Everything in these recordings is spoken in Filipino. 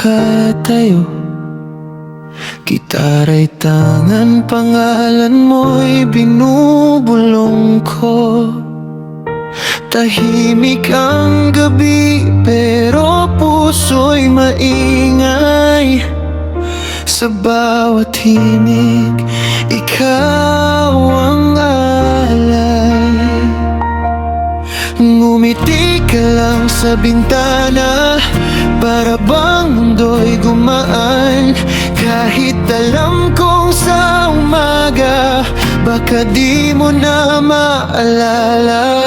nakatayo, gitara'y tangan, pangalan mo'y binubulong ko. Tahimik ang gabi pero puso'y maingay. Sa bawat himig, ikaw ang alay. Ngumiti ka lang sa bintana, para bang mundo'y gumaan. Kahit alam kong sa umaga, baka di mo na maalala.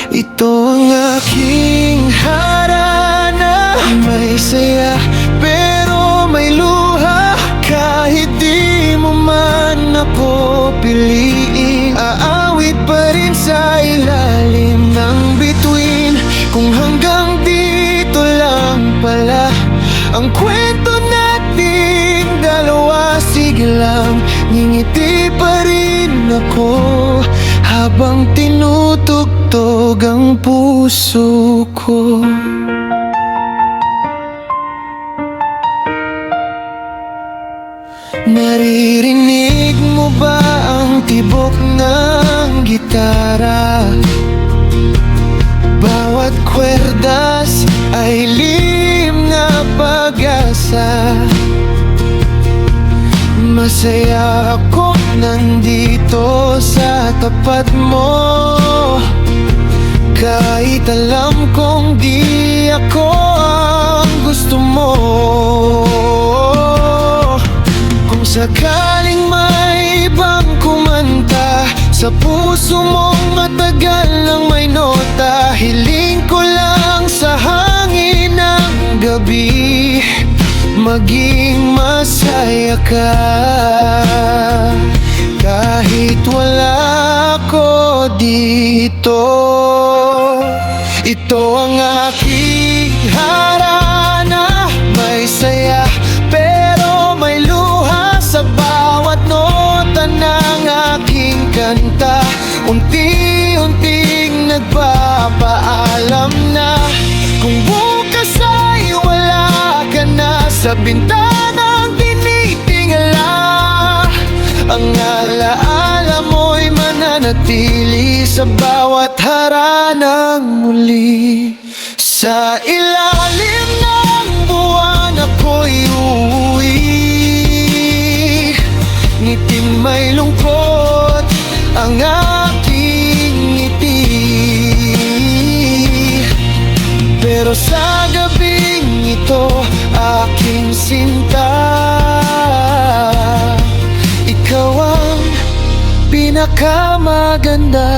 Ito ang aking harana, may saya pero may luha. Kahit di mo man ako piliin, aawit pa rin sa ilalim ng bituin. Kung hanggang dito lang pala ang kwento natin dalawa, sige lang, ngingiti pa rin ako habang tinutugtog ang puso ko. Naririnig mo ba ang tibok ng gitara? Bawat kwerdas ay lihim na pag-asa. Masaya ako nandito sa tapat mo, kahit alam kong di ako ang gusto mo. Kung sakaling may ibang kumanta sa puso mong matagal nang may nota, hiling ko lang sa hangin ng gabi, maging masaya ka. Kahit wala ako dito, ito ang aking harana, may saya pero may luha. Sa bawat nota ng aking kanta, unti-unting nagpapaalam na kung bukas ay wala ka na sa bintanang tinitingala, ang alaala mo'y mananatili sa bawat haranang muli. Sa ilalim ng buwan ako'y uuwi, ngiting may lungkot ang aking ngiti. Pero sa gabing ito, aking sinta, ikaw ang pinakamaganda.